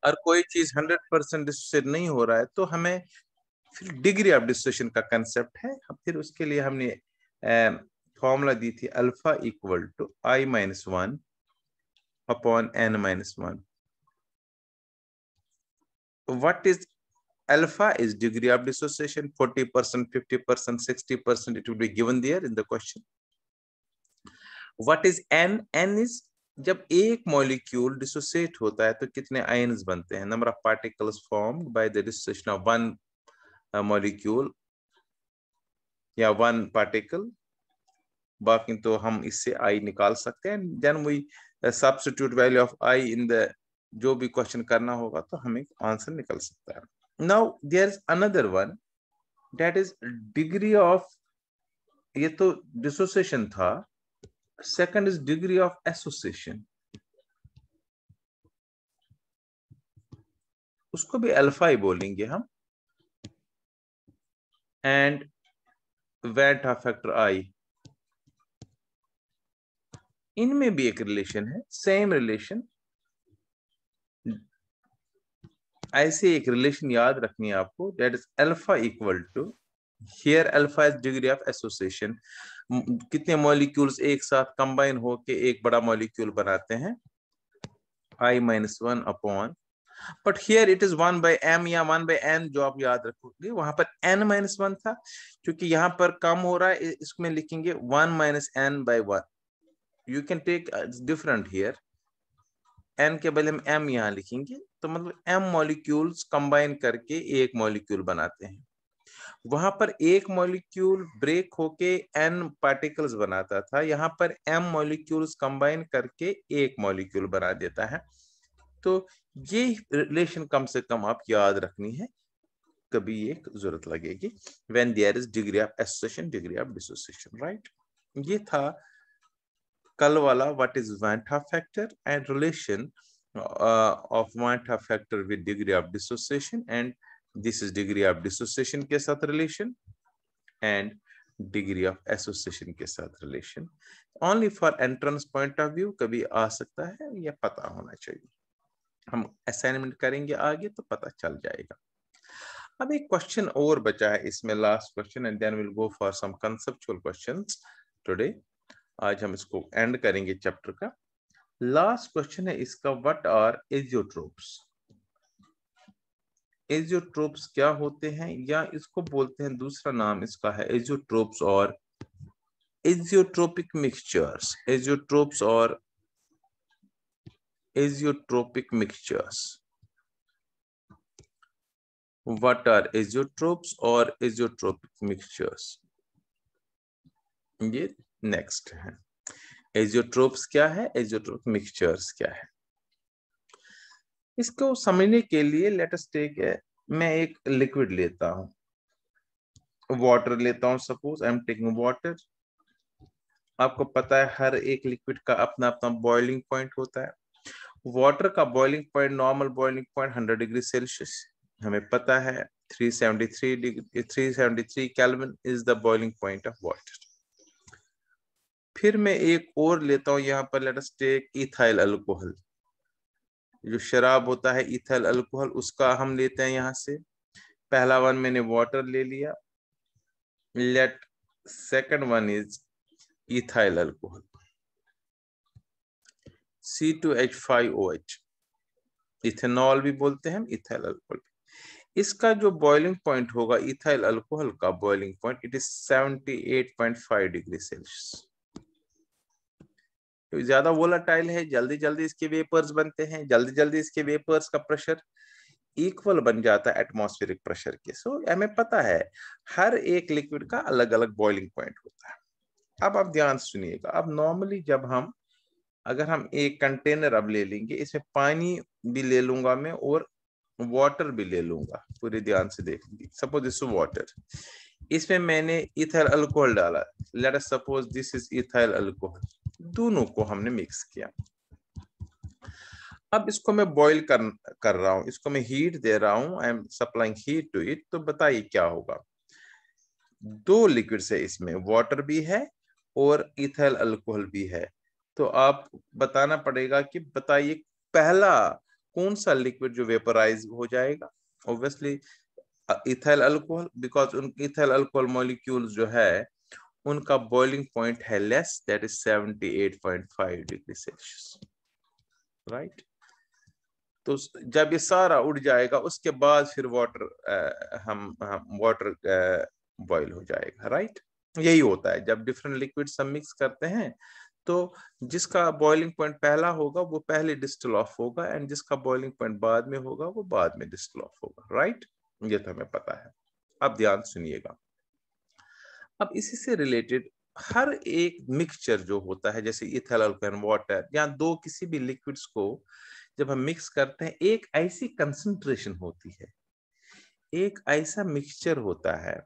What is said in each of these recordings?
और कोई चीज 100% डिसोसिएट नहीं हो रहा है तो हमें फिर डिग्री ऑफ डिसोसिएशन का कंसेप्ट है। फिर उसके लिए हमने फॉर्मूला दी थी alpha equal to I-1 upon N-1। What is alpha is degree of dissociation, 40%, 50%, 60%, it will be given there in the question. What is N? N is जब एक मॉलिक्यूल डिसोसिएट होता है तो कितने आयन्स बनते हैं, number of particles formed by the dissociation of one molecule या one particle. बाकी तो हम इससे I निकाल सकते हैं, then we substitute value of I in the, जो भी क्वेश्चन करना होगा तो हमें आंसर निकल सकता है। Now there is another one, that is degree of, ये तो dissociation था, second is degree of association, उसको भी अल्फा ही बोलेंगे हम, एंड वेट फैक्टर I, इनमें भी एक रिलेशन है, सेम रिलेशन। ऐसे एक रिलेशन याद रखनी है आपको, that is alpha equal to, here alpha is degree of association, कितने मॉलिक्यूल्स एक साथ कंबाइन होके एक बड़ा मॉलिक्यूल बनाते हैं, I-1 upon, but here it is 1 by m या 1 by n, जो आप याद रखोगे, वहां पर n-1 था, क्योंकि यहाँ पर कम हो रहा है, इसमें लिखेंगे 1 minus n by 1। You can take different here, n के बदले में m यहाँ लिखेंगे, तो मतलब m मॉलिक्यूल्स कंबाइन करके एक मॉलिक्यूल बनाते हैं। वहां पर एक मॉलिक्यूल ब्रेक होके n पार्टिकल्स बनाता था, यहाँ पर m मॉलिक्यूल्स कंबाइन करके एक मॉलिक्यूल बना देता है। तो ये रिलेशन कम से कम आप याद रखनी है, कभी एक जरूरत लगेगी, when there is degree of association, degree of dissociation, right? ये था कल वाला what is Van Hoff factor and relation of Van Hoff factor with degree of dissociation, and this is degree of dissociation के साथ relation and degree of association के साथ relation, only for entrance point of view कभी आ सकता है, ये पता होना चाहिए, हम असाइनमेंट करेंगे आगे तो पता चल जाएगा। अब एक क्वेश्चन और बचा है इसमें, last question, and then will go for some conceptual questions today. आज हम इसको एंड करेंगे चैप्टर का। लास्ट क्वेश्चन है इसका, व्हाट आर एजियोट्रोप्स? एजियोट्रोप्स क्या होते हैं, या इसको बोलते हैं, दूसरा नाम इसका है एजियोट्रोप्स और एजियोट्रोपिक मिक्सचर्स। एजियोट्रोप्स और azeotropic mixtures. What are azeotropes or azeotropic mixtures? ये नेक्स्ट है। एजियोट्रोप्स क्या है, एजियोट्रोपिक मिक्सचर्स क्या है, इसको समझने के लिए लेट अस टेक, मैं एक लिक्विड लेता हूं, वाटर लेता हूं, suppose I am taking water. आपको पता है हर एक लिक्विड का अपना अपना बॉइलिंग पॉइंट होता है। वाटर का boiling point, normal boiling point 100 degree Celsius हमें पता है, 373 kelvin is the boiling point of water. फिर मैं एक और लेता हूं, यहाँ पर let us take ethyl alcohol, जो शराब होता है इथाइल अल्कोहल, उसका हम लेते हैं यहाँ से। पहला वन मैंने वाटर ले लिया, let second one is ethyl alcohol, C2H5OH, ethanol भी बोलते हैं हम, इथाइल अल्कोहल। इसका जो बॉइलिंग पॉइंट होगा इथाइल अल्कोहल का boiling point, it is 78.5 degree Celsius. तो ज्यादा वोलाटाइल है, जल्दी जल्दी इसके वेपर्स बनते हैं, जल्दी जल्दी इसके वेपर्स का प्रेशर इक्वल बन जाता है एटमॉस्फेरिक प्रेशर के। सो हमें पता है हर एक लिक्विड का अलग अलग बॉइलिंग पॉइंट होता है। अब आप ध्यान सुनिएगा, अब नॉर्मली जब हम, अगर हम एक कंटेनर अब ले लेंगे, इसमें पानी भी ले लूंगा मैं और वाटर भी ले लूंगा, पूरे ध्यान से देखेंगे। सपोज दिस वाटर, इसमें मैंने इथाइल अल्कोहल डाला, let us suppose this is ethyl alcohol, दोनों को हमने मिक्स किया। अब इसको मैं बॉईल कर रहा हूं, इसको मैं हीट दे रहा हूं, I am supplying heat to it. तो बताइए क्या होगा, दो लिक्विड्स है इसमें, वाटर भी है और इथाइल अल्कोहल भी है। तो आप बताना पड़ेगा कि बताइए पहला कौन सा लिक्विड जो वेपराइज हो जाएगा? ऑब्वियसली इथाइल अल्कोहल, बिकॉज उन इथाइल अल्कोहल मॉलिक्यूल्स जो है उनका बॉइलिंग पॉइंट है less, that is 78.5 degree Celsius, right. तो जब ये सारा उड़ जाएगा उसके बाद फिर वाटर हम वाटर बॉईल हो जाएगा, राइट। यही होता है जब डिफरेंट लिक्विड्स हम मिक्स करते हैं, तो जिसका बॉइलिंग पॉइंट पहला होगा वो पहले डिस्टिल ऑफ होगा, एंड जिसका बॉइलिंग पॉइंट बाद में होगा वो बाद में डिस्टिल ऑफ होगा, राइट। ये तो हमें पता है। अब ध्यान सुनिएगा, अब इसी से रिलेटेड हर एक मिक्सचर जो होता है, जैसे इथाइल अल्कोहल वाटर या दो किसी भी लिक्विड्स को जब हम मिक्स करते हैं, एक ऐसी कंसंट्रेशन होती है, एक ऐसा मिक्सचर होता है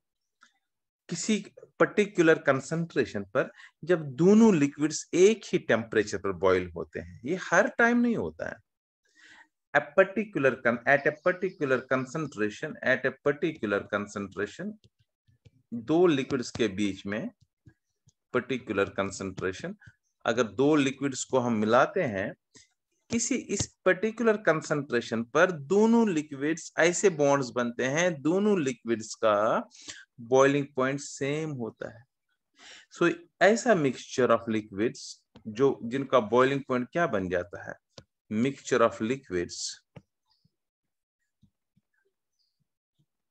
किसी पर्टिकुलर कंसंट्रेशन पर, जब दोनों लिक्विड्स एक ही टेम्परेचर पर बॉईल होते हैं। ये हर टाइम नहीं होता है। at a particular concentration, दो लिक्विड्स के बीच में पर्टिकुलर कंसंट्रेशन, अगर दो लिक्विड्स को हम मिलाते हैं किसी इस पर्टिकुलर कंसंट्रेशन पर, दोनों लिक्विड्स ऐसे बॉन्ड्स बनते हैं, दोनों लिक्विड्स का बॉइलिंग पॉइंट सेम होता है। सो ऐसा मिक्सचर ऑफ लिक्विड्स जो जिनका बॉइलिंग पॉइंट क्या बन जाता है, मिक्सचर ऑफ लिक्विड्स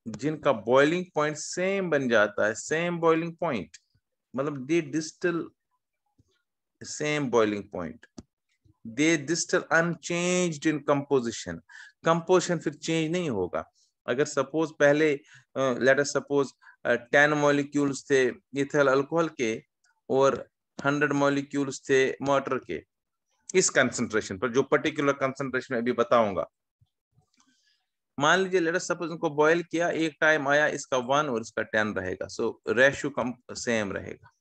जिनका बॉइलिंग पॉइंट सेम बन जाता है, सेम बॉइलिंग पॉइंट, मतलब दे distil same boiling point, they distil unchanged in composition. Composition फिर चेंज नहीं होगा। अगर सपोज पहले लेट अस सपोज 10 मॉलिक्यूल्स थे इथाइल अल्कोहल के और 100 मॉलिक्यूल्स थे वाटर के, इस कंसंट्रेशन पर, जो पर्टिकुलर कंसंट्रेशन में अभी बताऊंगा, मान लीजिए लेट अस सपोज उनको बॉयल किया, एक टाइम आया इसका 1 और इसका 10 रहेगा, सो रेशियो सेम रहेगा।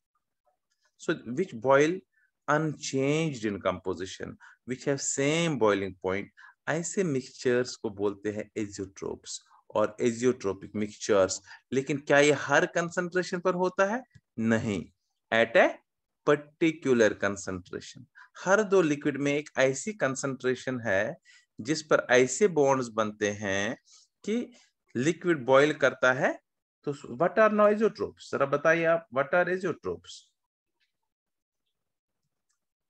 So which boil unchanged in composition, which have same boiling point, ऐसे मिक्सचर्स को बोलते हैं एजियोट्रोप्स और एजियोट्रोपिक मिक्सचर्स। लेकिन क्या ये हर कंसंट्रेशन पर होता है? नहीं, एट ए पर्टिकुलर कंसंट्रेशन। हर दो लिक्विड में एक ऐसी कंसंट्रेशन है जिस पर ऐसे बॉन्ड्स बनते हैं कि लिक्विड बॉयल करता है। तो व्हाट आर नाउ एजियोट्रोप्स? जरा बताइए आप, व्हाट आर एजियोट्रोप्स?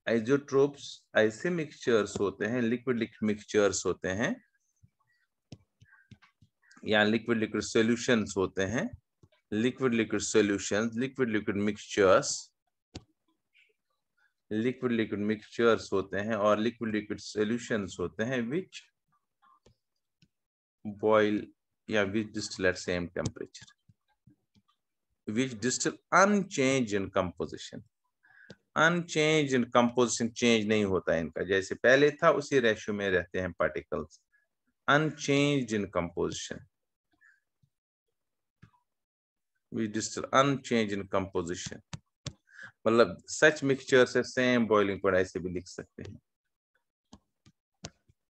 एजियोट्रोप्स ऐसे मिक्सचर्स होते हैं, लिक्विड लिक्विड मिक्सचर्स होते हैं या लिक्विड लिक्विड सॉल्यूशंस होते हैं, liquid liquid solutions, liquid liquid mixtures, liquid liquid mixtures होते हैं और लिक्विड लिक्विड सॉल्यूशंस होते हैं विच बॉयल या विच डिस्टिल एट सेम टेम्परेचर, विच डिस्टिल अनचेंज इन कंपोजिशन। अनचेंज इन कंपोजिशन, चेंज नहीं होता है इनका, जैसे पहले था उसी रेशियो में रहते हैं particles. Unchanged in composition, we distill unchanged in composition, मतलब सच मिक्सचर से सेम बॉइलिंग पॉइंट, ऐसे भी लिख सकते हैं,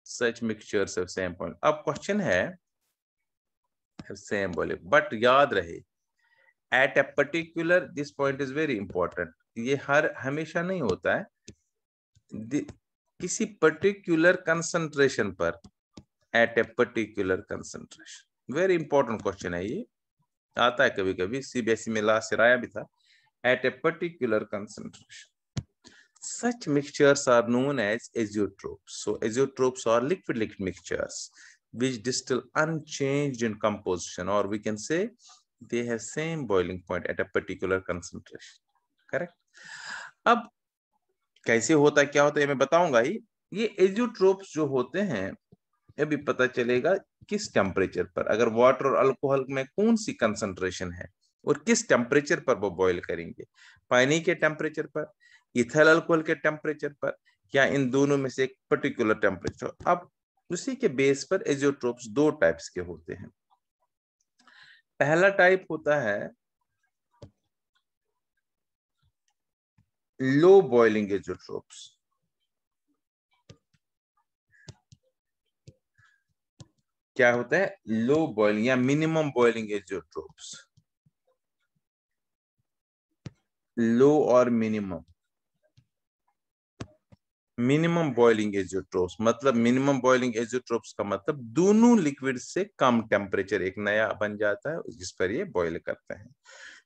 सच मिक्सचर से सेम पॉइंट। अब क्वेश्चन है सेम बॉइलिंग, बट याद रहे at a particular, this point is very important, ये हमेशा नहीं होता है, किसी पर्टिकुलर कंसंट्रेशन पर, at a particular concentration. Very important question है ये, आता है कभी कभी, सीबीएसई में लास्ट ईयर आया भी था। At a particular concentration such mixtures are known as azeotropes. So azeotropes are liquid mixtures which distill unchanged in composition, or we can say they have same boiling point at a particular concentration. Correct? अब कैसे होता है, क्या होता है, मैं बताऊंगा ही। ये एजियोट्रोप्स जो होते हैं ये भी पता चलेगा किस टेम्परेचर पर, अगर वाटर और अल्कोहल में कौन सी कंसंट्रेशन है और किस टेम्परेचर पर वो बॉईल करेंगे, पानी के टेम्परेचर पर, इथाइल अल्कोहल के टेम्परेचर पर, या इन दोनों में से एक पर्टिकुलर टेम्परेचर। अब उसी के बेस पर एजियोट्रोप्स दो टाइप्स के होते हैं। पहला टाइप होता है लो बॉइलिंग एजियोट्रोप्स। क्या होता है? लो बॉइलिंग या मिनिमम बॉइलिंग एजियोट्रोप्स। लो और मिनिमम, मिनिमम बॉइलिंग एजियोट्रोप्स मतलब मिनिमम बॉइलिंग एजियोट्रोप्स का मतलब दोनों लिक्विड से कम टेम्परेचर एक नया बन जाता है जिस पर ये बॉयल करते हैं।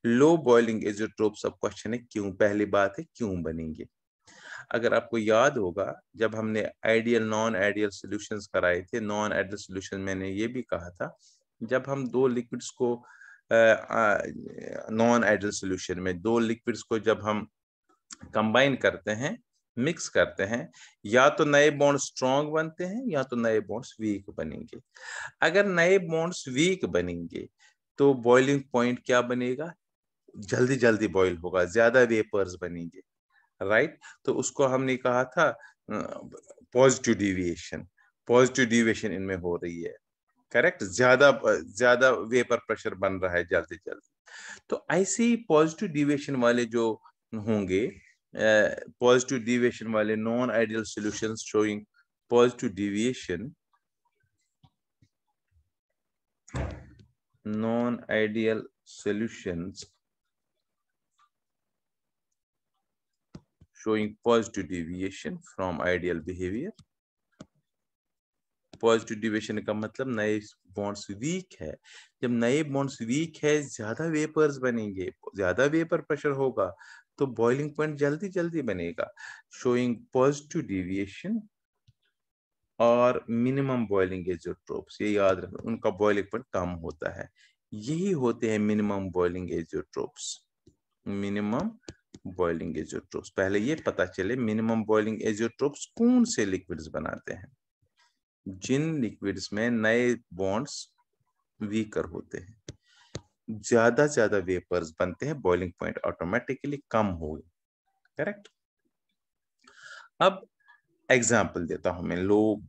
लो बॉइलिंग एजियोट्रोप्स, अब क्वेश्चन है क्यों, पहली बात है क्यों बनेंगे। अगर आपको याद होगा जब हमने आइडियल नॉन आइडियल सॉल्यूशंस कराए थे, नॉन आइडियल सॉल्यूशन मैंने ये भी कहा था जब हम दो लिक्विड्स को नॉन आइडियल सॉल्यूशन में दो लिक्विड्स को जब हम कंबाइन करते हैं, मिक्स करते हैं, या तो नए बॉन्ड स्ट्रॉन्ग बनते हैं या तो नए बॉन्ड्स वीक बनेंगे। अगर नए बॉन्ड्स वीक बनेंगे तो बॉइलिंग पॉइंट क्या बनेगा, जल्दी जल्दी बॉइल होगा, ज्यादा वेपर्स बनेंगे, राइट। तो उसको हमने कहा था पॉजिटिव डिविएशन, पॉजिटिव डिविएशन इनमें हो रही है, करेक्ट, ज्यादा ज्यादा वेपर प्रेशर बन रहा है जल्दी जल्दी। तो ऐसे ही पॉजिटिव डिविएशन वाले जो होंगे, पॉजिटिव डिविएशन वाले non ideal solutions showing positive deviation, non ideal solutions showing positive deviation from ideal behavior। Positive deviation का मतलब नए बॉन्ड्स वीक है। जब नए बॉन्ड्स वीक है ज्यादा वेपर्स बनेंगे, ज्यादा वेपर प्रेशर होगा तो बॉइलिंग पॉइंट जल्दी जल्दी बनेगा। शोइंग पॉजिटिव डिविएशन और मिनिमम बॉइलिंग एजियोट्रोप्स, ये याद रखना, उनका बॉइलिंग पॉइंट कम होता है। यही होते हैं minimum boiling azeotropes. Minimum boiling azeotropes, पहले ये पता चले मिनिमम बॉइलिंग एजियोट्रोप्स कौन से लिक्विड्स बनाते हैं। जिन लिक्विड्स में नए बॉन्ड्स वीकर होते हैं, ज्यादा वेपर्स बनते हैं, बॉइलिंग पॉइंट ऑटोमेटिकली कम होगी, करेक्ट। अब एग्जाम्पल देता हूं मैं, लो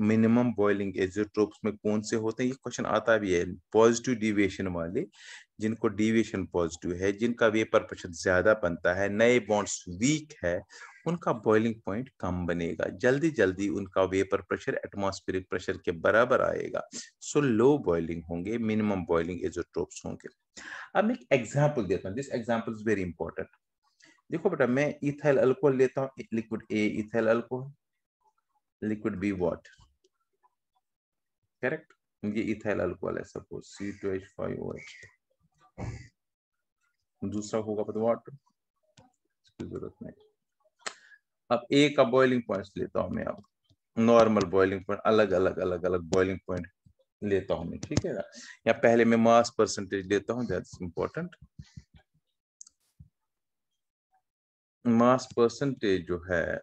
मिनिमम बॉइलिंग एजियोट्रोप्स में कौन से होते हैं, ये क्वेश्चन आता भी है। पॉजिटिव डिविएशन वाले, जिनको डिविएशन पॉजिटिव है, जिनका वेपर प्रेशर ज्यादा बनता है, नए बॉन्ड्स वीक है, उनका बॉइलिंग पॉइंट कम बनेगा, जल्दी जल्दी उनका वेपर प्रेशर एटमॉस्फेरिक प्रेशर के बराबर आएगा। सो लो बॉइलिंग होंगे, मिनिमम बॉइलिंग एजियोट्रोप्स होंगे। अब मैं एक एग्जाम्पल देता हूँ, this example is very important. देखो बेटा, मैं इथाइल अल्कोहल लेता हूँ, liquid A ethyl alcohol, liquid B water, correct. ये इथाइल अल्कोहल है, सपोज C2H5OH, दूसरा होगा पर वाटर, इसकी जरूरत नहीं। अब ए का बॉइलिंग पॉइंट लेता हूं मैं, अब नॉर्मल बॉइलिंग पॉइंट, अलग अलग बॉइलिंग पॉइंट लेता हूं मैं, ठीक है ना। या पहले मैं मास परसेंटेज लेता हूं, दैट्स इंपॉर्टेंट। मास परसेंटेज जो है,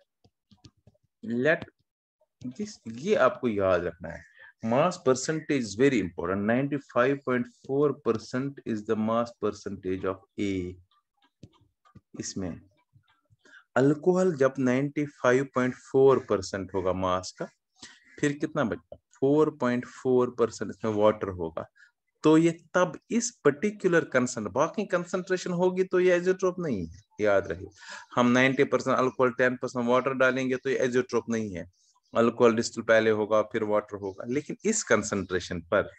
लेट दिस, ये आपको याद रखना है, mass percentage is very important। 95.4% is the mass percentage of A। इसमें अल्कोहल जब 95.4% होगा मास का, फिर कितना बचता, 4.4% इसमें वाटर होगा, तो ये तब इस पर्टिकुलर कंसंट्रेशन, बाकी कंसंट्रेशन होगी तो ये एजियोट्रोप नहीं है, याद रहे। हम 90% अल्कोहल 10% वाटर डालेंगे तो ये एजियोट्रोप नहीं है, अल्कोहल डिस्टिल पहले होगा फिर वाटर होगा, लेकिन इस कंसंट्रेशन पर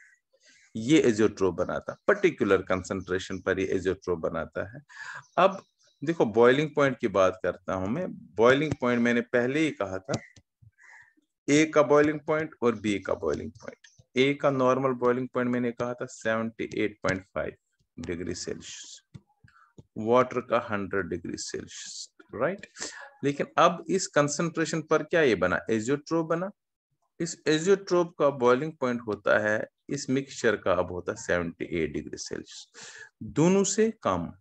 ये एजियोट्रोप बनाता, पर्टिकुलर कंसंट्रेशन पर ये एजियोट्रोप बनाता है। अब देखो बॉइलिंग पॉइंट की बात करता हूं मैं। बॉइलिंग पॉइंट मैंने पहले ही कहा था, ए का बॉइलिंग पॉइंट और बी का बॉइलिंग पॉइंट। ए का नॉर्मल बॉइलिंग पॉइंट मैंने कहा था 78.5 डिग्री सेल्सियस, वाटर का 100 डिग्री सेल्सियस, राइट। लेकिन अब इस कंसंट्रेशन पर क्या ये बना, एजियोट्रोप बना। इस एजियोट्रोप का बॉइलिंग पॉइंट होता है, इस मिक्सचर का अब होता है 78 डिग्री सेल्सियस, दोनों से कम,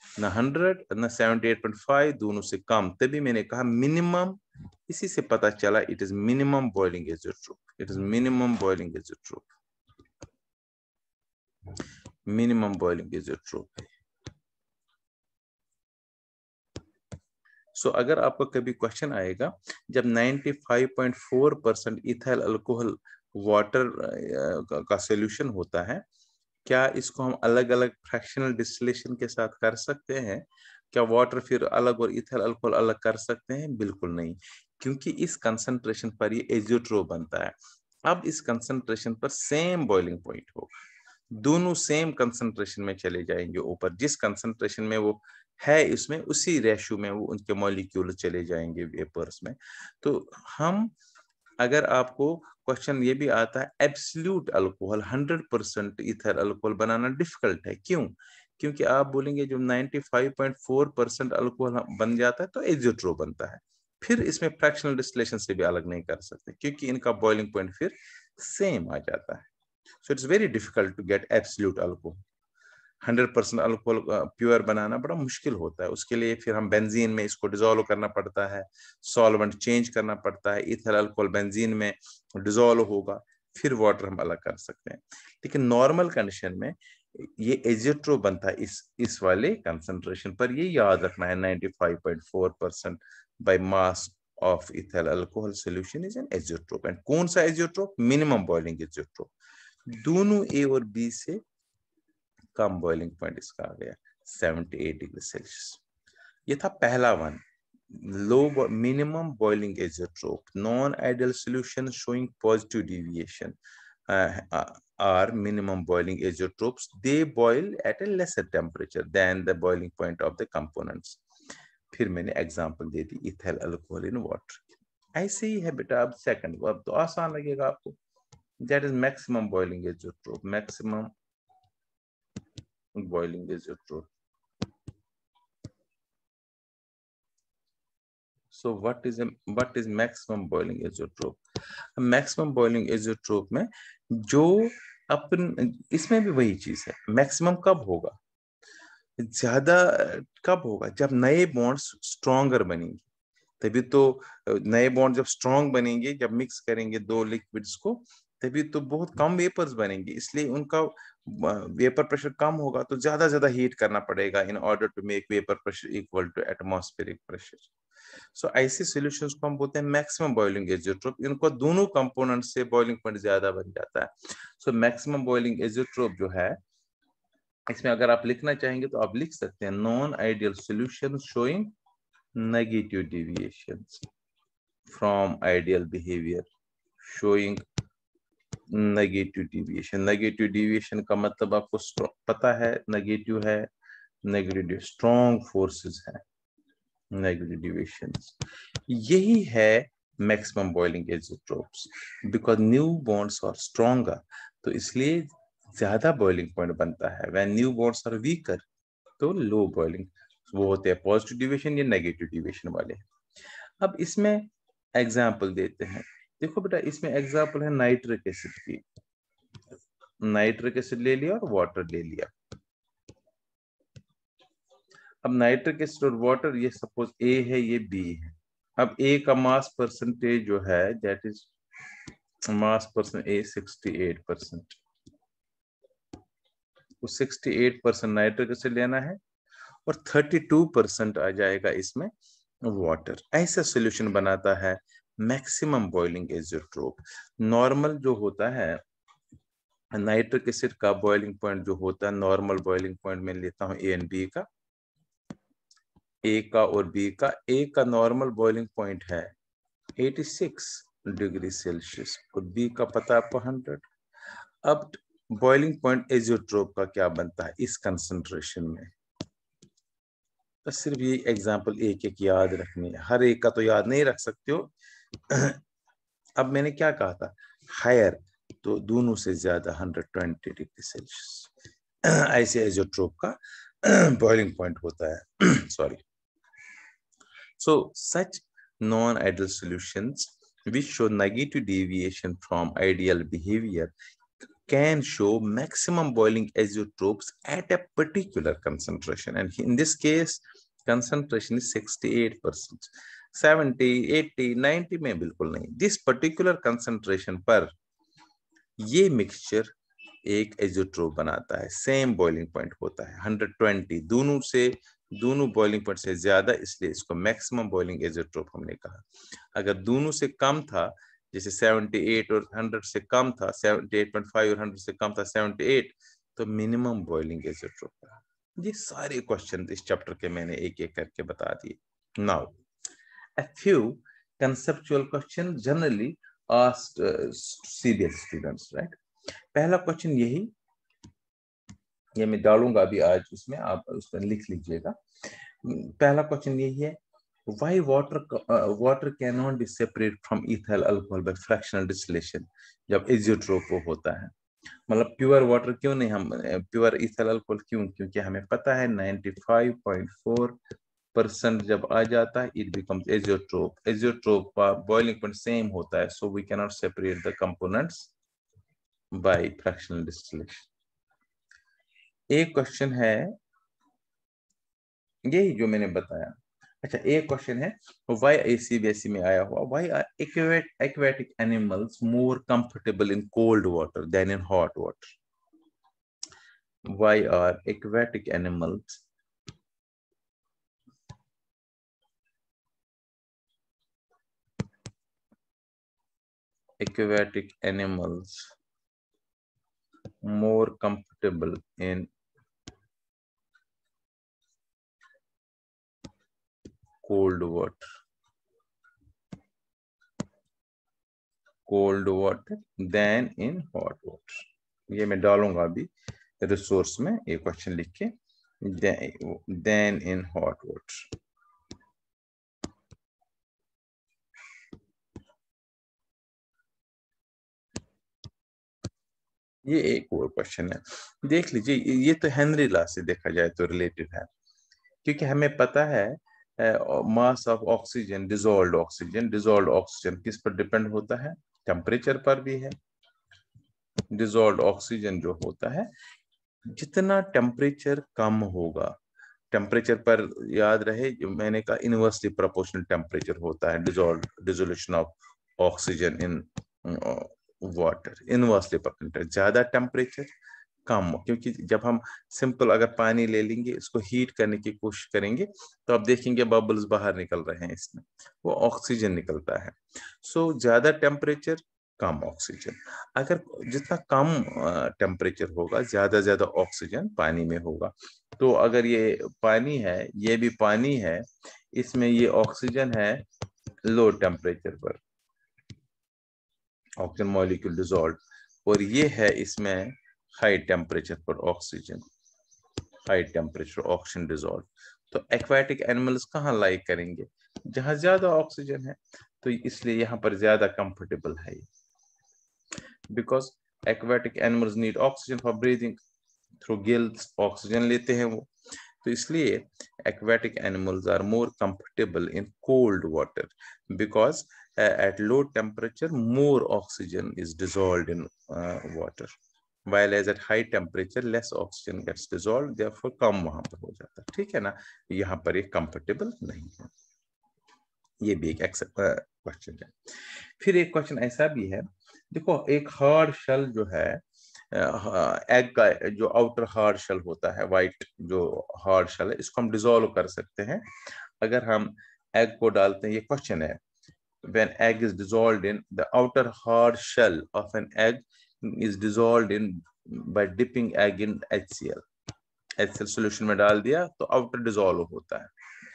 ना 100 ना 78.5, दोनों से कम। तभी मैंने कहा मिनिमम, इसी से पता चला it is minimum boiling azeotrope, it is minimum boiling azeotrope, minimum boiling azeotrope. So अगर आपको कभी क्वेश्चन आएगा, जब 95.4% इथाइल अल्कोहल वाटर का सॉल्यूशन होता है, क्या इसको हम अलग अलग फ्रैक्शनल डिस्टिलेशन के साथ कर सकते हैं? क्या वाटर फिर अलग और इथाइल अल्कोहल अलग कर सकते हैं? बिल्कुल नहीं, क्योंकि इस कंसंट्रेशन पर ये एजियोट्रोप बनता है। अब इस कंसंट्रेशन पर सेम बॉइलिंग पॉइंट होगा, दोनों सेम कंसंट्रेशन में चले जाएंगे ऊपर, जिस कंसंट्रेशन में वो है इसमें उसी रेशियो में वो उनके मॉलिक्यूल चले जाएंगे वेपर्स में। तो हम, अगर आपको क्वेश्चन ये भी आता है एब्सोल्यूट अल्कोहल 100% इथर अल्कोहल बनाना डिफिकल्ट है, क्यों? क्योंकि आप बोलेंगे जो 95.4% अल्कोहल बन जाता है तो एज़ोट्रोप बनता है, फिर इसमें फ्रैक्शनल डिस्टिलेशन से भी अलग नहीं कर सकते क्योंकि इनका बॉइलिंग पॉइंट फिर सेम आ जाता है। So it's very difficult to get absolute alcohol. 100% alcohol pure बनाना बड़ा मुश्किल होता है, उसके लिए फिर हम बेंजीन में इसको डिजोल्व करना पड़ता है, सॉल्वेंट चेंज करना पड़ता है, इथर अल्कोहल बेंजीन में डिजोल्व होगा, फिर वाटर हम अलग कर सकते हैं। लेकिन नॉर्मल कंडीशन में ये एज़ोट्रोप बनता है इस वाले कंसंट्रेशन पर। ये याद रखना है 95.4% by mass of ethyl alcohol solution is an azeotrope. And कौन सा एज़ोट्रोप? Minimum boiling azeotrope. दोनों ए और बी से कम बॉइलिंग पॉइंट इसका आ गया 78 डिग्री सेल्सियस। ये था पहला one, low minimum boiling azeotrope. Non ideal solution showing positive deviation are minimum boiling azeotropes. They boil at a lesser temperature than the boiling point of the components. फिर मैंने example they the ethyl alcohol in water. ऐसे ही है बेटा। अब second, अब तो आसान लगेगा आपको। That is maximum boiling azeotrope. Maximum boiling azeotrope. So what is maximum boiling azeotrope? Maximum boiling azeotrope में जो अपन, इसमें भी वही चीज है, मैक्सिमम कब होगा, ज्यादा कब होगा, जब नए बॉन्ड्स स्ट्रॉन्गर बनेंगे। तभी तो नए बॉन्ड जब स्ट्रॉन्ग बनेंगे, जब मिक्स करेंगे दो लिक्विड्स को, तभी तो बहुत कम वेपर्स बनेंगे, इसलिए उनका वेपर प्रेशर कम होगा, तो ज्यादा हीट करना पड़ेगा in order to make vapour pressure equal to atmospheric pressure. So ऐसे सॉल्यूशंस को हम बोलते हैं मैक्सिमम बॉइलिंग एज़ोट्रोप। इनको दोनों कंपोनेंट से बॉइलिंग पॉइंट ज्यादा बन जाता है। सो मैक्सिमम बॉइलिंग एज़ोट्रोप जो है, इसमें अगर आप लिखना चाहेंगे तो आप लिख सकते हैं non ideal solution showing negative deviations from ideal behaviour, showing negative deviation. Negative deviation का मतलब आपको पता है, नेगेटिव है, नेगेटिव स्ट्रॉन्ग फोर्सेस है, नेगेटिव डेविएशंस। यही है maximum boiling azeotropes. Because new bonds are stronger, तो इसलिए ज्यादा बॉइलिंग पॉइंट बनता है। When new bonds are weaker तो लो बॉइलिंग, वो होते हैं पॉजिटिव डेविएशन या नेगेटिव डेविएशन वाले। अब इसमें एग्जाम्पल देते हैं। देखो बेटा, इसमें एग्जाम्पल है नाइट्रिक एसिड की। नाइट्रिक एसिड ले लिया और वाटर ले लिया। अब नाइट्रिक एसिड और वाटर, ये सपोज ए है, ये बी है। अब ए का मास परसेंटेज जो है, दैट इज मास परसेंट ए 68%। तो 68% नाइट्रिक एसिड लेना है और 32% आ जाएगा इसमें वाटर। ऐसा सॉल्यूशन बनाता है मैक्सिमम बॉइलिंग एज़ोट्रोप। नॉर्मल जो होता है नाइट्रिक एसिड का बॉइलिंग पॉइंट जो होता है, नॉर्मल बॉइलिंग पॉइंट में लेता हूं ए एंड बी का, ए का और बी का। ए का नॉर्मल बॉइलिंग पॉइंट है 86 डिग्री सेल्सियस और बी का पता है आपको 100। अब बॉइलिंग पॉइंट एज़ोट्रोप का क्या बनता है इस कंसंट्रेशन में? तो सिर्फ ये एग्जांपल एक एक याद रखनी है, हर एक का तो याद नहीं रख सकते हो। अब मैंने क्या कहा था, हायर, तो दोनों से ज्यादा 120 डिग्री सेल्सियस ऐसे एज़ोट्रोप का बॉइलिंग पॉइंट होता है। Sorry. So such non ideal solutions which show negative deviation from ideal behavior can show maximum boiling azeotropes at a particular concentration, and in this case concentration is 68%। 70, 80, 90 में बिल्कुल नहीं। This particular concentration पर ये mixture एक azeotrope बनाता है, same boiling point होता है 120, दोनों बॉइलिंग पॉइंट से ज्यादा, इसलिए इसको मैक्सिमम बॉइलिंग एज़ोट्रोप हमने कहा। अगर दोनों से कम था, जैसे 78 और 100 से कम था, 78.5 और 100 से कम था 78, तो मिनिमम बॉइलिंग एज़ोट्रोप था। ये सारे क्वेश्चन इस चैप्टर के मैंने एक एक करके बता दिए। Now a few conceptual questions generally asked CBSE students, right? पहला क्वेश्चन यही, ये मैं डालूंगा अभी आज उसमें, आप उसमें लिख लीजिएगा। पहला क्वेश्चन यही है, why water cannot be separate from ethyl alcohol by fractional distillation, जब एजियोट्रोप होता है। मतलब प्योर वाटर क्यों नहीं, हम प्योर इथाइल अल्कोहल क्यों, क्योंकि हमें पता है 95.4% जब आ जाता है इट बिकम्स एजियोट्रोप। एजियोट्रोप का बॉइलिंग पॉइंट सेम होता है, so we can not separate the components by fractional distillation. एक क्वेश्चन है यही जो मैंने बताया। अच्छा, एक क्वेश्चन है, व्हाई ACBSE में आया हुआ, why are aquatic animals more comfortable in cold water than in hot water? Why are aquatic animals more comfortable in cold water than in hot water? ये मैं डालूंगा अभी रिसोर्स में, ये क्वेश्चन लिख के, than in hot water। ये एक और क्वेश्चन है, देख लीजिए। ये तो हेनरी लॉ से देखा जाए तो रिलेटेड है, क्योंकि हमें पता है mass of oxygen, dissolved oxygen किस पर डिपेंड होता है, टेम्परेचर पर भी है। डिसॉल्व्ड ऑक्सीजन जो होता है, जितना टेम्परेचर कम होगा, टेम्परेचर पर याद रहे जो मैंने कहा इनवर्सली प्रोपोर्शनल टेम्परेचर होता है dissolution of oxygen in water, inversely proportional. ज्यादा टेम्परेचर कम, क्योंकि जब हम सिंपल अगर पानी ले लेंगे, इसको हीट करने की कोशिश करेंगे, तो आप देखेंगे बबल्स बाहर निकल रहे हैं, इसमें वो ऑक्सीजन निकलता है। सो ज्यादा टेम्परेचर कम ऑक्सीजन। अगर जितना कम टेम्परेचर होगा, ज्यादा ऑक्सीजन पानी में होगा। तो अगर ये पानी है, ये भी पानी है, इसमें ये ऑक्सीजन है लो टेम्परेचर पर, ऑक्सीजन मॉलिक्यूल डिसॉल्व, और ये है इसमें हाई टेम्परेचर पर oxygen, high temperature oxygen dissolve. तो एक्वाटिक एनिमल्स कहाँ लाइक करेंगे, जहां ज्यादा ऑक्सीजन है, तो इसलिए यहाँ पर ज्यादा कंफर्टेबल है ये, because aquatic animals need oxygen for breathing through gills, oxygen लेते हैं वो, तो इसलिए aquatic animals are more comfortable in cold water because at low temperature more oxygen is dissolved in water, while as at high temperature less oxygen gets dissolved, therefore कम वहां पर हो जाता है। ठीक है ना, यहाँ पर ये कंफर्टेबल नहीं है। ये भी एक क्वेश्चन है। फिर एक क्वेश्चन ऐसा भी है, देखो एक हार्ड शेल जो है, एग का जो आउटर हार्ड शेल होता है, वाइट जो हार्ड शेल है, इसको हम डिसॉल्व कर सकते हैं अगर हम एग को डालते हैं। ये क्वेश्चन है, when egg is dissolved in the outer hard shell of an egg is dissolved in by dipping egg in HCl solution में डाल दिया तो आउटर डिसॉल्व होता है,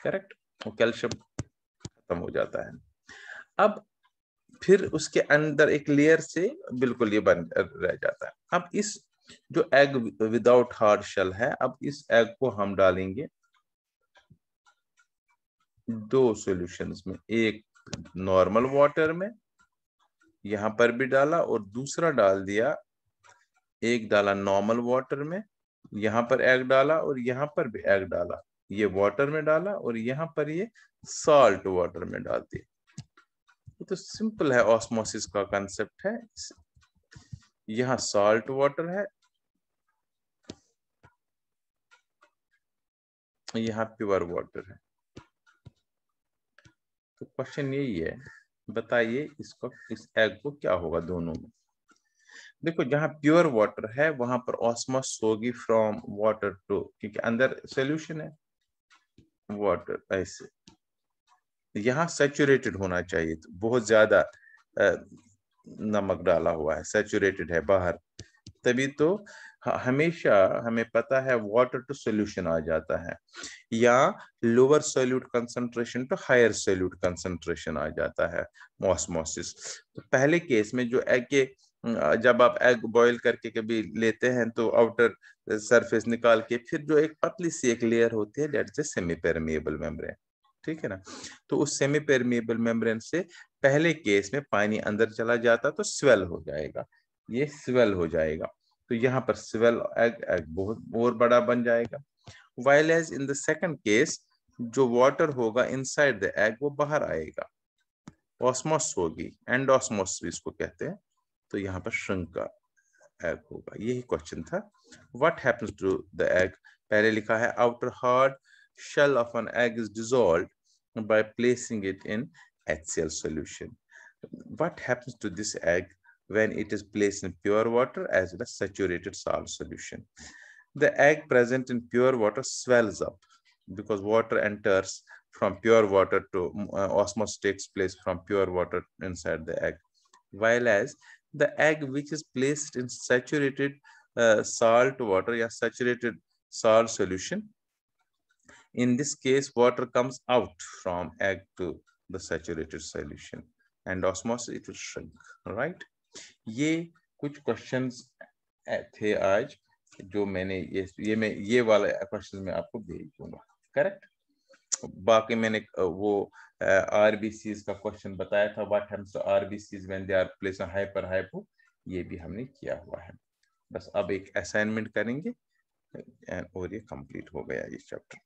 करेक्ट, वो कैल्शियम खत्म हो जाता है। अब फिर उसके अंदर एक लेयर से बिल्कुल ये बन रह जाता है। अब इस जो एग विदाउट हार्ड शेल है, अब इस एग को हम डालेंगे दो सॉल्यूशंस में, एक नॉर्मल वाटर में, यहां पर भी डाला, और दूसरा डाल दिया, एक डाला नॉर्मल वाटर में, यहां पर एग डाला, और यहां पर भी एग डाला, ये वाटर में डाला, और यहां पर ये सॉल्ट वाटर में डाल दिया। तो सिंपल है, ऑस्मोसिस का कंसेप्ट है। यहाँ सॉल्ट वाटर है, यहाँ प्योर वाटर है। तो क्वेश्चन यही है, बताइए इसको, इस एग को क्या होगा दोनों में। देखो जहां प्योर वाटर है वहां पर ऑस्मोस होगी फ्रॉम वाटर टू, क्योंकि अंदर सॉल्यूशन है वाटर, ऐसे यहाँ सैचुरेटेड होना चाहिए, तो बहुत ज्यादा नमक डाला हुआ है, सैचुरेटेड है बाहर, तभी तो हमेशा हमें पता है वाटर टू सॉल्यूशन आ जाता है, या lower solute concentration to higher solute concentration आ जाता है ऑस्मोसिस। तो पहले केस में जो एग के जब आप एग बॉईल करके कभी लेते हैं तो आउटर सरफेस निकाल के फिर जो एक पतली सी एक लेयर होती है, that's the semi permeable membrane, ठीक है ना। तो उस सेमी परमिएबल मेम्ब्रेन से पहले केस में पानी अंदर चला जाता तो स्वेल हो जाएगा, ये स्वेल हो जाएगा, तो यहाँ पर स्वेल एग बहुत और बड़ा बन जाएगा। While as in the second case जो वाटर होगा इनसाइड द एग वो बाहर आएगा, ऑस्मोस होगी, एंडोस्मोस भी इसको कहते हैं, तो यहाँ पर श्रिंक का एग होगा। यही क्वेश्चन था। What happens to the egg, पहले लिखा है outer hard shell of an egg is dissolved by placing it in HCl solution. What happens to this egg when it is placed in pure water as well as saturated salt solution? The egg present in pure water swells up because water enters from pure water to osmosis takes place from pure water inside the egg, while as the egg which is placed in saturated salt water or saturated salt solution, in this case water comes out from egg to the saturated solution and osmosis it will shrink, right? ये कुछ questions थे आज जो मैंने ये वाला question में आपको भेज दूंगा, करेक्ट। बाकी मैंने वो RBCs का क्वेश्चन बताया था, what happens to RBCs when they are placed on hyper hypo, ये भी हमने किया हुआ है। बस अब एक असाइनमेंट करेंगे और ये कंप्लीट हो गया ये चैप्टर।